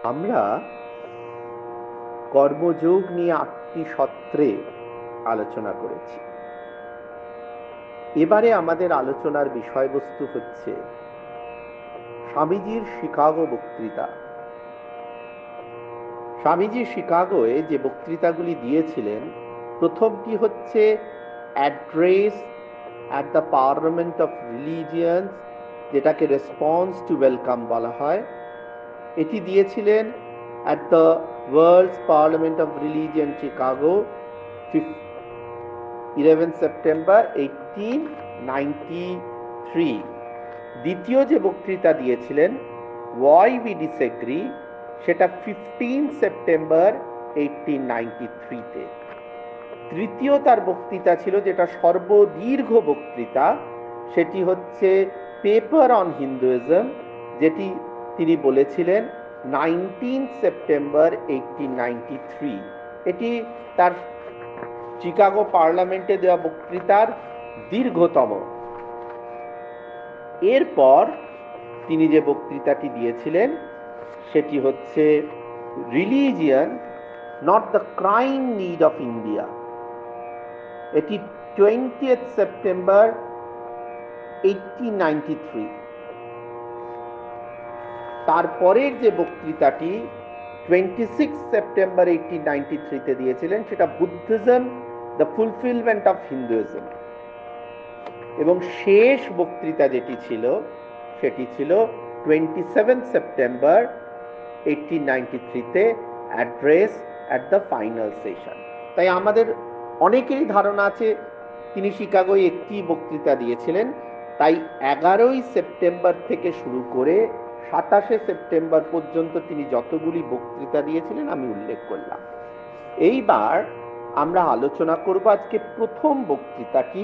আমরা কর্মযোগ নিয়ে 8টি সত্রে আলোচনা করেছি। এবারে আমাদের আলোচনার বিষয়বস্তু হচ্ছে স্বামীজির শিকাগো বক্তৃতা। স্বামীজি শিকাগোয় যে বক্তৃতাগুলি দিয়েছিলেন, প্রথমটি হচ্ছে address at the parliament of religions, যেটাকে রেসপন্স টু ওয়েলকাম বলা হয়। এটি দিয়েছিলেন at the World's Parliament of Religion, Chicago, 11 September 1893। দ্বিতীয় যে বক্তৃতা দিয়েছিলেন Why We Disagree, সেটা 15 সেপ্টেম্বর 1893-তে। তৃতীয় তার বক্তৃতা ছিল, যেটা সর্বদীর্ঘ বক্তৃতা, সেটি হচ্ছে পেপার অন হিন্দুইজম, যেটি তিনি বলেছিলেন 19 সেপ্টেম্বর 1893। এটি তার চিকাগো পার্লামেন্টে দেওয়া বক্তৃতার দীর্ঘতম। এরপর তিনি যে বক্তৃতাটি দিয়েছিলেন সেটি হচ্ছে religion not the crying need of India. এটি 20 সেপ্টেম্বর 1893। তারপরের যে বক্তৃতাটি 26 সেপ্টেম্বর 1893-তে দিয়েছিলেন, সেটা Buddhism the fulfilment of Hinduism. এবং শেষ বক্তৃতা যেটি ছিল সেটি ছিল 27 সেপ্টেম্বর 1893-তে, address at the final session. তাই আমাদের অনেকেরই ধারণা আছে তিনি শিকাগোয় একটি বক্তৃতা দিয়েছিলেন, তাই 11 সেপ্টেম্বর থেকে শুরু করে 27 সেপ্টেম্বর পর্যন্ত তিনি যতগুলি বক্তৃতা দিয়েছিলেন আমি উল্লেখ করলাম। এইবার আমরা আলোচনা করব আজকে প্রথম বক্তৃতাটি,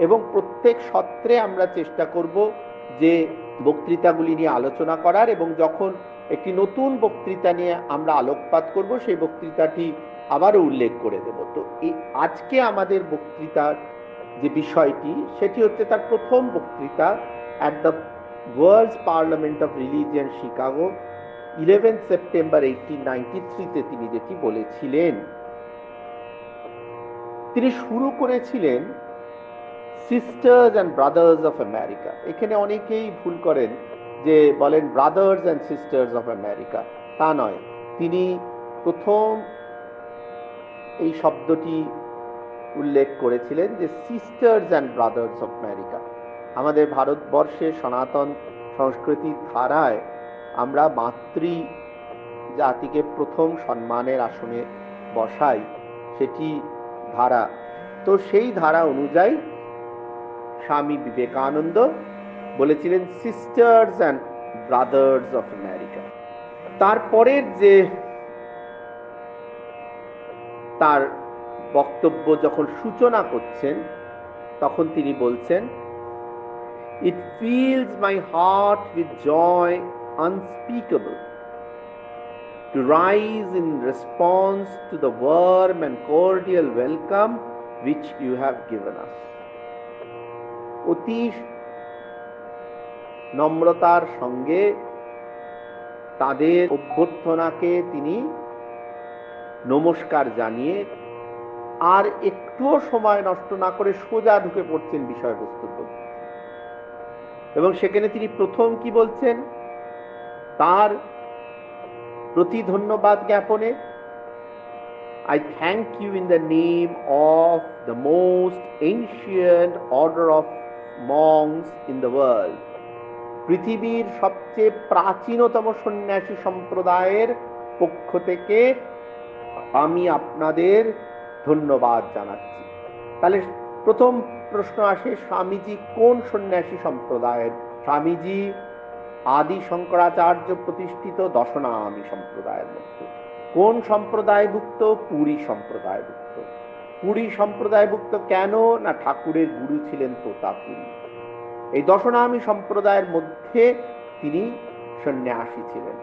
এবং প্রত্যেক সত্রে আমরা চেষ্টা করব যে বক্তৃতাগুলি নিয়ে আলোচনা করার, এবং যখন একটি নতুন বক্তৃতা নিয়ে আমরা আলোকপাত করব সেই বক্তৃতাটি আবারও উল্লেখ করে দেব। তো এই আজকে আমাদের বক্তৃতার যে বিষয়টি সেটি হচ্ছে তার প্রথম বক্তৃতা at the world's parliament of religion, Chicago, 11 September 1893-তে তিনি যেটি বলেছিলেন। তিনি শুরু করেছিলেন sisters and brothers of America. এখানে অনেকেই ভুল করেন, যে বলেন brothers and sisters of America. তা নয়, তিনি প্রথম এই শব্দটি উল্লেখ করেছিলেন যে sisters and brothers of America. আমাদের ভারতবর্ষের সনাতন সংস্কৃতির ধারায় আমরা মাতৃ জাতিকে প্রথম সম্মানের আসনে বসাই, সেটি ধারা। তো সেই ধারা অনুযায়ী স্বামী বিবেকানন্দ বলেছিলেন sisters and brothers of America. তারপরের যে তার বক্তব্য যখন সূচনা করছেন, তখন তিনি বলছেন, It fills my heart with joy unspeakable to rise in response to the warm and cordial welcome which you have given us. অতি নম্রতার সঙ্গে তাদের অভ্যর্থনাকে তিনি নমস্কার জানিয়ে আর একটুও সময় নষ্ট না করে সোজা ঢুকে পড়ছেন বিষয়বস্তুর মধ্যে। এবং সেখানে তিনি প্রথম কি বলছেন, তার প্রতি ধন্যবাদ জ্ঞাপনে, I thank you in the name of the most ancient order of monks in the world. পৃথিবীর সবচেয়ে প্রাচীনতম সন্ন্যাসী সম্প্রদায়ের পক্ষ থেকে আমি আপনাদের ধন্যবাদ জানাচ্ছি। তাহলে প্রথম প্রশ্ন আসে, স্বামীজি কোন সন্ন্যাসী সম্প্রদায়ের? স্বামীজি আদি শঙ্করাচার্য প্রতিষ্ঠিত দশনামী সম্প্রদায়ের মধ্যে। কোন সম্প্রদায়ভুক্ত? পুরী সম্প্রদায়ভুক্ত। পুরী সম্প্রদায়ভুক্ত কেন? না, ঠাকুরের গুরু ছিলেন তোতাপুরী। এই দশনামী সম্প্রদায়ের মধ্যে তিনি সন্ন্যাসী ছিলেন।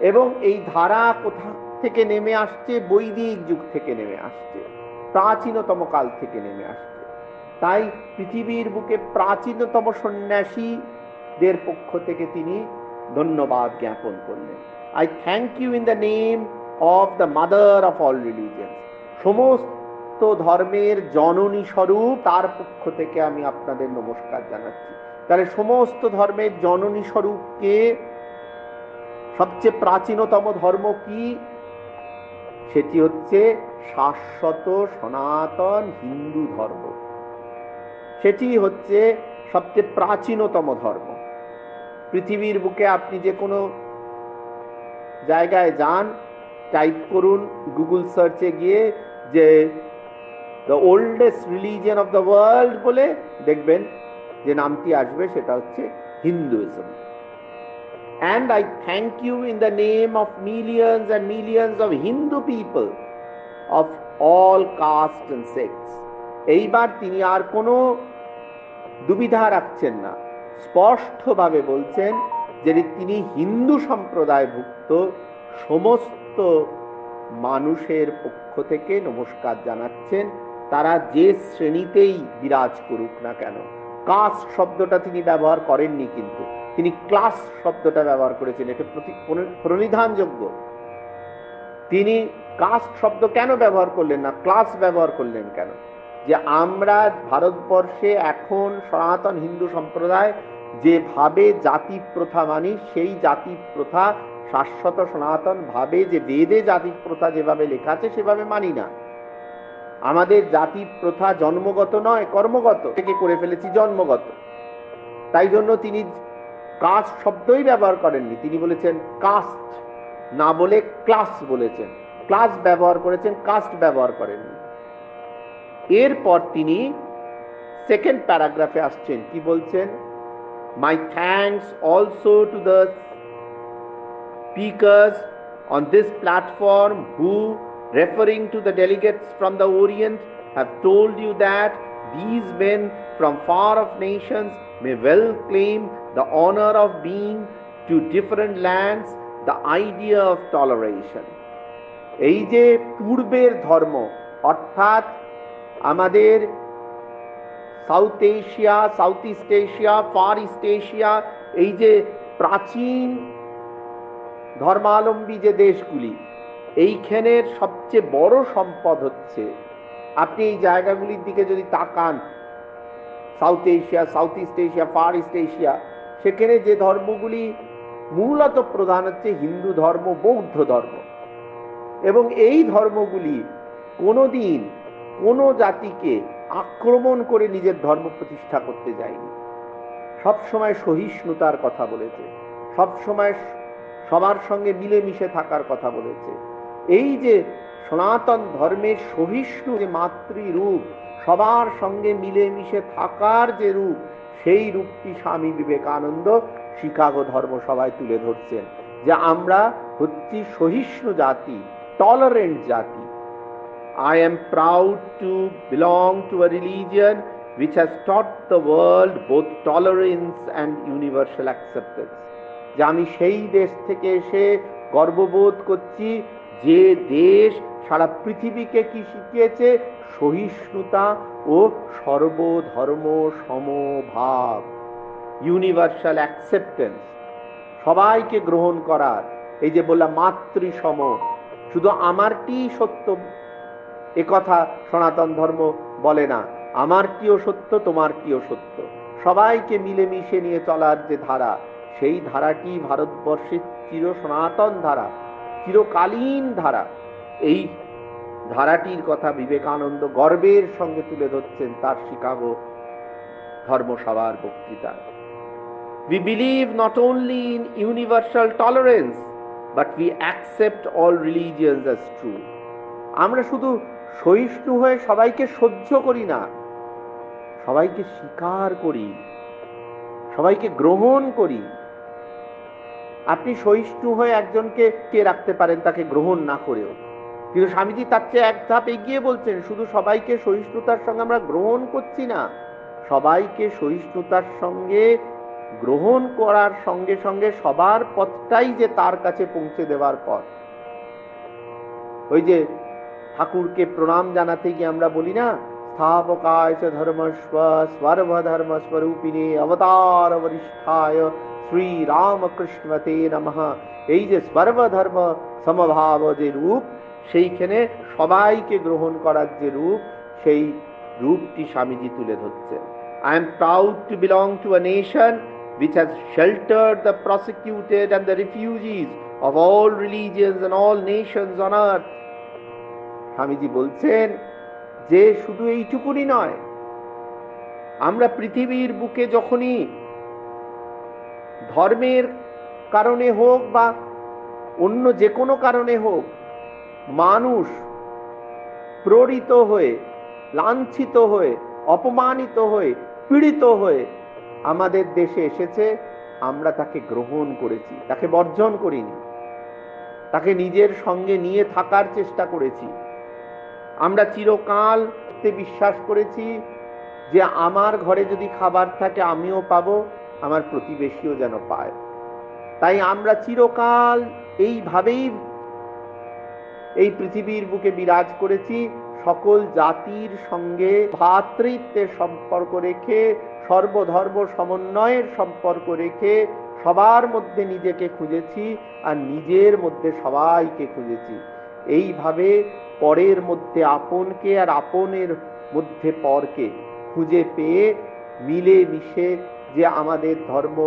এবং এই ধারা কোথা থেকে নেমে আসছে? বৈদিক যুগ থেকে নেমে আসছে, প্রাচীনতম কাল থেকে নেমে আসছে। তাই পৃথিবীর বুকে প্রাচীনতম সন্ন্যাসীদের পক্ষ থেকে তিনি ধন্যবাদ জ্ঞাপন করলেন। I thank you in the name of the mother of all religions. সমস্ত ধর্মের জননী স্বরূপ তার পক্ষ থেকে আমি আপনাদের নমস্কার জানাচ্ছি। তাহলে সমস্ত ধর্মের জননী স্বরূপকে, সবচেয়ে প্রাচীনতম ধর্ম কি? সেটি হচ্ছে শাশ্বত সনাতন হিন্দু ধর্ম। সেটি হচ্ছে সবচেয়ে প্রাচীনতম ধর্ম। পৃথিবীর বুকে আপনি যে কোনো জায়গায় যান, টাইপ করুন গুগল সার্চে গিয়ে যে the oldest religion of the world বলে, দেখবেন যে নামটি আসবে সেটা হচ্ছে Hinduism. And I thank you in the name of millions and millions of Hindu people of all castes and sects. এইবার তিনি আর কোনো দুবিধা রাখছেন না, স্পষ্টভাবে বলছেন যে তিনি হিন্দু সম্প্রদায়ভুক্ত সমস্ত মানুষের পক্ষ থেকে নমস্কার জানাচ্ছেন, তারা যে শ্রেণীতেই বিরাজ করুক না কেন। কাস্ট শব্দটা তিনি ব্যবহার করেননি, কিন্তু তিনি ক্লাস শব্দটা ব্যবহার করেছেন। এটা প্রণিধানযোগ্য। তিনি কাস্ট শব্দ কেন ব্যবহার করলেন না, ক্লাস ব্যবহার করলেন কেন? যে আমরা ভারতবর্ষে এখন সনাতন হিন্দু সম্প্রদায় যেভাবে জাতি প্রথা মানি, সেই জাতি প্রথা শাশ্বত সনাতন ভাবে যে বেদে জাতি প্রথা যেভাবে লেখা আছে সেভাবে মানি না। আমাদের জাতি প্রথা জন্মগত নয়, কর্মগত থেকে করে ফেলেছি জন্মগত। তাই জন্য তিনি কাস্ট শব্দই ব্যবহার করেননি, তিনি বলেছেন কাস্ট, না বলে ক্লাস বলেছেন। ক্লাস ব্যবহার করেছেন, কাস্ট ব্যবহার করেননি। এরপর তিনি সেকেন্ড প্যারাগ্রাফে আসছেন, কি বলছেন? My thanks also to the speakers on this platform who, referring to the delegates from the Orient, have told you that these men from far off nations may well claim the honor of being to different lands the idea of toleration. এই যে পূর্বের ধর্ম, অর্থাৎ আমাদের South Asia, South East Asia, Far East Asia, এই যে প্রাচীন ধর্মাবলম্বী যে দেশগুলি, এইখানের সবচেয়ে বড় সম্পদ হচ্ছে, আপনি এই জায়গাগুলির দিকে যদি তাকান, South Asia, South East Asia, Far East Asia, সেখানে যে ধর্মগুলি মূলত প্রধান হচ্ছে হিন্দু ধর্ম, বৌদ্ধ ধর্ম। এবং এই ধর্মগুলি কোনোদিন কোনো জাতিকে আক্রমণ করে নিজের ধর্ম প্রতিষ্ঠা করতে যায়নি। সবসময় সহিষ্ণুতার কথা বলেছে, সবসময় সবার সঙ্গে মিলেমিশে থাকার কথা বলেছে। এই যে সনাতন ধর্মের সহিষ্ণু যে মাতৃরূপ, সবার সঙ্গে মিলেমিশে থাকার যে রূপ, সেই রূপটি স্বামী বিবেকানন্দ শিকাগো ধর্মসভায় তুলে ধরছেন, যে আমরা হচ্ছি সহিষ্ণু জাতি, টলারেন্ট জাতি। I am proud to belong to a religion which has taught the world both tolerance and universal acceptance. যে আমি সেই দেশ থেকে এসে গর্ববোধ করছি, যে দেশ সারা পৃথিবীকে কি শিখিয়েছে? সহিষ্ণুতা ও সর্বধর্ম সমভাব, ইউনিভার্সাল অ্যাকসেপ্টেন্স, সবাইকে গ্রহণ করার। এই যে বললাম মাতৃসম, শুধু আমারটি সত্য এ কথা সনাতন ধর্ম বলে না, আমারটিও সত্য, তোমারটিও সত্য। সবাইকে মিলেমিশে নিয়ে চলার যে ধারা, সেই ধারাটি ভারতবর্ষের চির সনাতন ধারা, চিরকালীন ধারা। এই ধারাটির কথা বিবেকানন্দ গর্বের সঙ্গে তুলে ধরছেন তার শিকাগো ধর্মসভার বক্তৃতায়। We believe not only in universal tolerance, but we accept all religions as true. আমরা শুধু সহিষ্ণু হয়ে সবাইকে সহ্য করি না, সবাইকে স্বীকার করি, সবাইকে গ্রহণ করি। আপনি সহিষ্ণু হয়ে একজনকে কে রাখতে পারেন তাকে গ্রহণ না করেও, কিন্তু স্বামীজি তার চেয়ে এক ধাপ এগিয়ে বলছেন, শুধু সবাইকে সহিষ্ণুতার সঙ্গে আমরা গ্রহণ করছি না, সবাইকে সহিষ্ণুতার সঙ্গে গ্রহণ করার সঙ্গে সঙ্গে সবার পথটাই যে তার কাছে পৌঁছে দেওয়ার পথ। ওই যে ঠাকুরকে প্রণাম জানাতে গিয়ে আমরা বলি না, স্থাপকায় চ ধর্মস্ব সর্বধর্মস্বরূপিণে অবতার বরিষ্ঠায় শ্রী রামকৃষ্ণতে নমঃ, এই যে সর্বধর্ম সমভাব যে রূপ, সেইখানে সবাইকে গ্রহণ করার যে রূপ, সেই রূপটি স্বামীজি তুলে ধরছেন। I am proud to belong to a nation which has sheltered the persecuted and the refugees of all religions and all nations on earth. Swamiji বলছেন যে শুধু এইটুকুনি নয়, আমরা পৃথিবীর বুকে যখনই ধর্মের কারণে হোক বা অন্য যে কোনো কারণে হোক মানুষ প্রহৃত হয়ে, লাঞ্ছিত হয়ে, অপমানিত হয়ে, পীড়িত হয়ে আমাদের দেশে এসেছে, আমরা তাকে গ্রহণ করেছি, তাকে বর্জন করিনি, তাকে নিজের সঙ্গে নিয়ে থাকার চেষ্টা করেছি। আমরা চিরকাল বিশ্বাস করেছি যে আমার ঘরে যদি খাবার থাকে আমিও পাবো, আমার প্রতিবেশীও যেন পায়। তাই আমরা চিরকাল এইভাবেই এই পৃথিবীর বুকে বিরাজ করেছি, সকল জাতির সঙ্গে ভ্রাতৃত্বের সম্পর্ক রেখে, সর্বধর্ম সমন্বয়ের সম্পর্ক রেখে সবার মধ্যে নিজেকে খুঁজেছি আর নিজের মধ্যে সবাইকে খুঁজেছি। এইভাবে পরের মধ্যে আপনকে আর আপনের মধ্যে পরকে খুঁজে পেয়ে মিলে মিশে যে আমাদের ধর্ম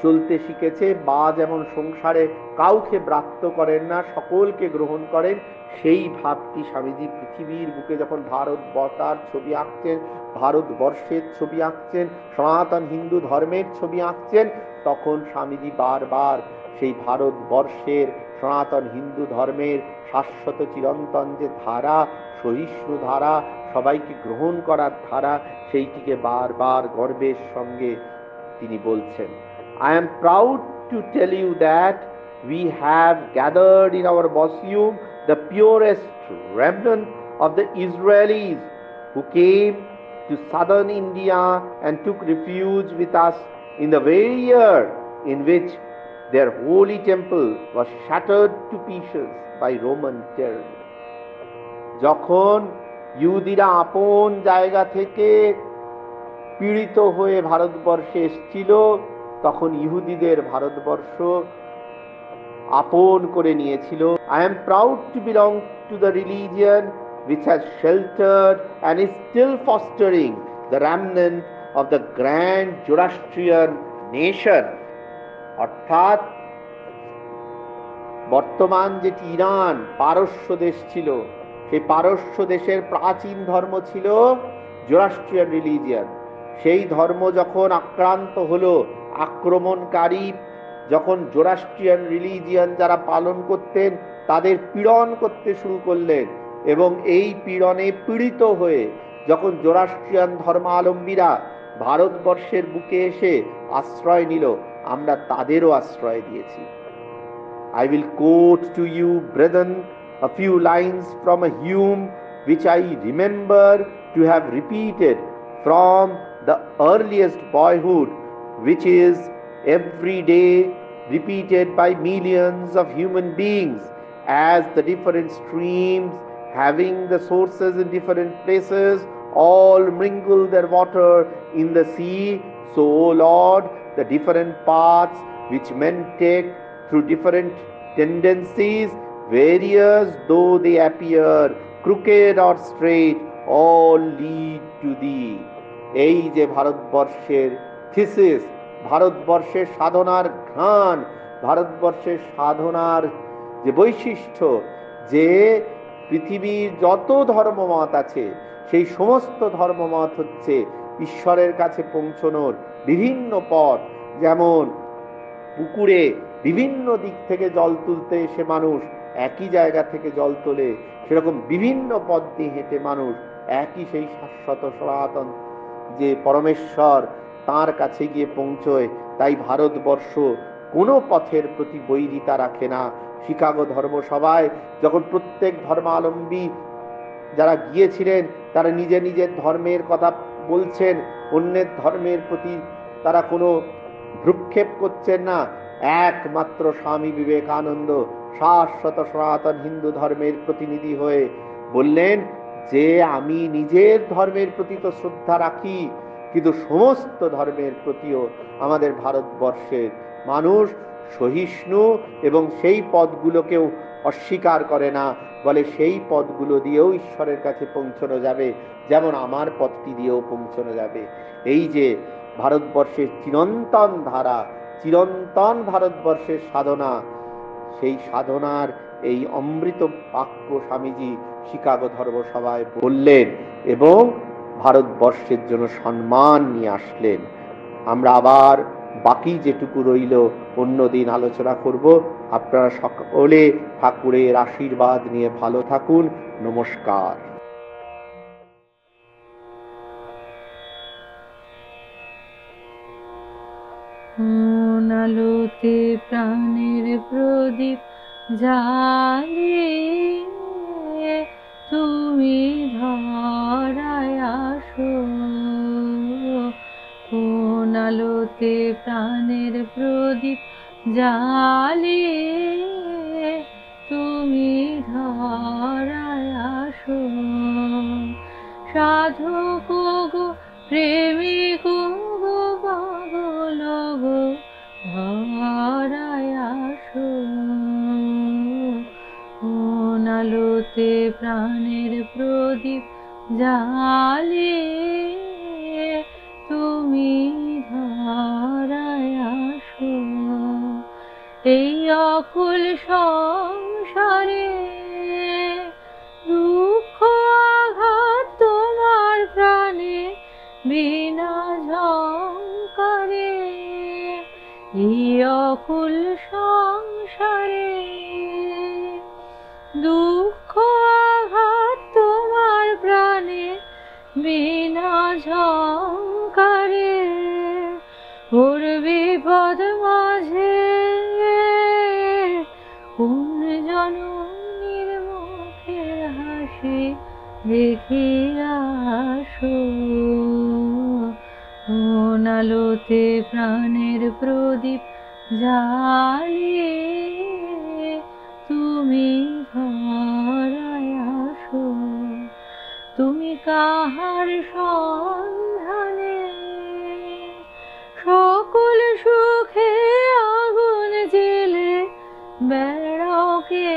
চলতে শিখেছে, বা যেমন সংসারে কাউকে ব্রাত্য করেন না, সকলকে গ্রহণ করেন, সেই ভাবটি স্বামীজি পৃথিবীর বুকে যখন ভারতবর্ষের ছবি আঁকছেন, ভারতবর্ষের ছবি আঁকছেন, সনাতন হিন্দু ধর্মের ছবি আঁকছেন, তখন স্বামীজি বারবার সেই ভারতবর্ষের সনাতন হিন্দু ধর্মের শাশ্বত চিরন্তন যে ধারা, সহিষ্ণু ধারা, সবাইকে গ্রহণ করার ধারা, সেইটিকে বারবার গর্বের সঙ্গে তিনি বলছেন। I am proud to tell you that we have gathered in our bosom the purest remnant of the Israelis who came to southern India and took refuge with us in the very year in which their holy temple was shattered to pieces by Roman terror. যখন ইহুদিরা আপন জায়গা থেকে পীড়িত হয়ে ভারতবর্ষে এসেছিল, তখন ইহুদিদের ভারতবর্ষ আপন করে নিয়েছিল। I am proud to belong to the religion which has sheltered and is still fostering the remnant of the grand Zoroastrian nation. অর্থাৎ বর্তমান যেটি ইরান পারস্য দেশ ছিল, সেই পারস্য দেশের প্রাচীন ধর্ম ছিল জোরাস্ট্রিয়ান রিলিজিয়ান। সেই ধর্ম যখন আক্রান্ত হলো, আক্রমণকারী যখন জোরাস্ট্রিয়ান রিলিজিয়ান যারা পালন করতেন তাদের পীড়ন করতে শুরু করলেন, এবং এই পীড়নে পীড়িত হয়ে যখন জোরাস্ট্রিয়ান ধর্মাবলম্বীরা ভারতবর্ষের বুকে এসে আশ্রয় নিল, আমরা তাদেরও আশ্রয় দিয়েছি। I will quote to you, brethren, a few lines from a hymn which I remember to have repeated from the earliest boyhood, which is every day repeated by millions of human beings, as the different streams having the sources in different places all mingle their water in the sea. So, O Lord, the different paths which men take through different tendencies, various though they appear, crooked or straight, all lead to thee. এই যে ভারতবর্ষের thesis, ভারতবর্ষের সাধনার ঘ্রাণ, ভারতবর্ষের সাধনার যে বৈশিষ্ট্য, যে পৃথিবীর যত ধর্মমত আছে সেই সমস্ত ধর্মমত হচ্ছে ঈশ্বরের কাছে পৌঁছনোর বিভিন্ন পথ। যেমন পুকুরে বিভিন্ন দিক থেকে জল তুলতে এসে মানুষ একই জায়গা থেকে জল তোলে, সেরকম বিভিন্ন পথ দিয়ে হেঁটে মানুষ একই সেই শাশ্বত সনাতন যে পরমেশ্বর তার কাছে গিয়ে পৌঁছয়। তাই ভারতবর্ষ কোনো পথের প্রতি বৈরিতা রাখে না। শিকাগো ধর্মসভায় যখন প্রত্যেক ধর্মাবলম্বী যারা গিয়েছিলেন তারা নিজের নিজের ধর্মের কথা বলছেন, অন্যের ধর্মের প্রতি তারা কোনো ভ্রুক্ষেপ করছেন না। একমাত্র স্বামী বিবেকানন্দ শাশ্বত সনাতন হিন্দু ধর্মের প্রতিনিধি হয়ে বললেন যে আমি নিজের ধর্মের প্রতি তো শ্রদ্ধা রাখি, কিন্তু সমস্ত ধর্মের প্রতিও আমাদের ভারতবর্ষের মানুষ সহিষ্ণু এবং সেই পথগুলোকেও অস্বীকার করে না, বলে সেই পথগুলো দিয়েও ঈশ্বরের কাছে পৌঁছানো যাবে, যেমন আমার পথটি দিয়েও পৌঁছানো যাবে। এই যে ভারতবর্ষের চিরন্তন ধারা, চিরন্তন ভারতবর্ষের সাধনা, সেই সাধনার এই অমৃত বাক্য স্বামীজি শিকাগো ধর্মসভায় বললেন এবং ভারতবর্ষের জন্য সম্মান নিয়ে আসলেন। আমরা আবার বাকি যেটুকু রইল অন্যদিন আলোচনা করব। আপনারা সকলে ঠাকুরের আশীর্বাদ নিয়ে ভালো থাকুন। নমস্কার। আলোতে প্রাণের প্রদীপ জ্বালিয়ে তুমি ধরায় আসো, কোন আলোতে প্রাণের প্রদীপ জ্বালিয়ে তুমি ধরায় আসো, সাধক গো প্রেমিক গো পাগল গো ধরায় আসো, কোন আলোতে প্রাণের প্রদীপ জ্বালিয়ে তুমি ধরায় আসো। এই অকুল সংসারে দুঃখ আঘাত তোমার প্রাণে বিনা ঝংকারে, এই অকুল সংসারে দুঃখ আঘাত তোমার প্রাণে বিনা ঝংকারে, ওর বিপদ মাঝে কোন জননীর মুখের হাসি দেখিয়া আসো, কোন আলোতে প্রাণের প্রদীপ জ্বালিয়ে তুমি ধরায় আসো। তুমি কাহার সন্ধানে সকল সুখে আগুন জেলে বেড়াও কে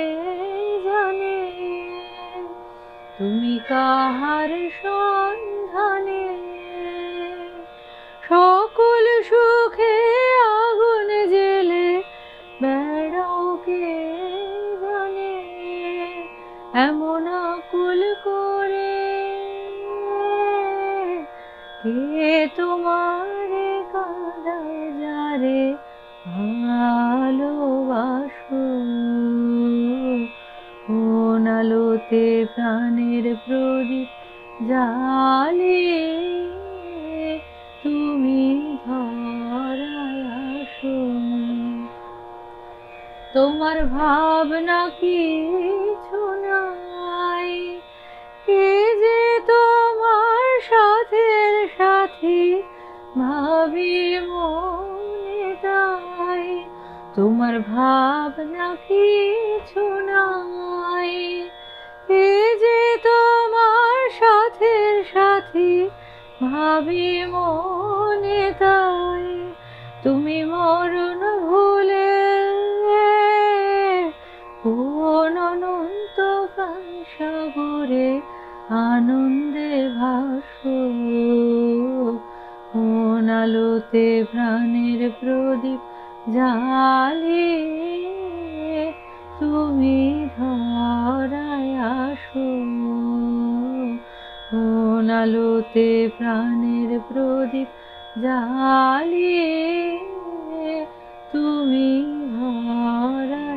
জানে, তুমি কাহার সন্ধানে সকল সুখে আগুন জেলে বেড়াও কে জানে, এমন আকুল করে কে তোমারে কাঁদায় যারে ভালোবাসো, কোন আলোতে প্রাণের প্রদীপ জ্বালিয়ে তুমি ধরায় আসো, তোমার ভাবনা কিছু নাই, কে যে তোমার সাথের সাথী ভাবি মনে তাই, তোমার ভাবনা কিছু নাই, কে যে তোমার সাথের সাথী ভাবি মনে তাই, তুমি মরণ ভুলে কোন অনন্ত সাগরে আনন্দে ভাসো, কোন আলোতে প্রাণের প্রদীপ জ্বালিয়ে তুমি ধরায় আসো, কোন আলোতে প্রাণের প্রদীপ জ্বালিয়ে তুমি ধরায়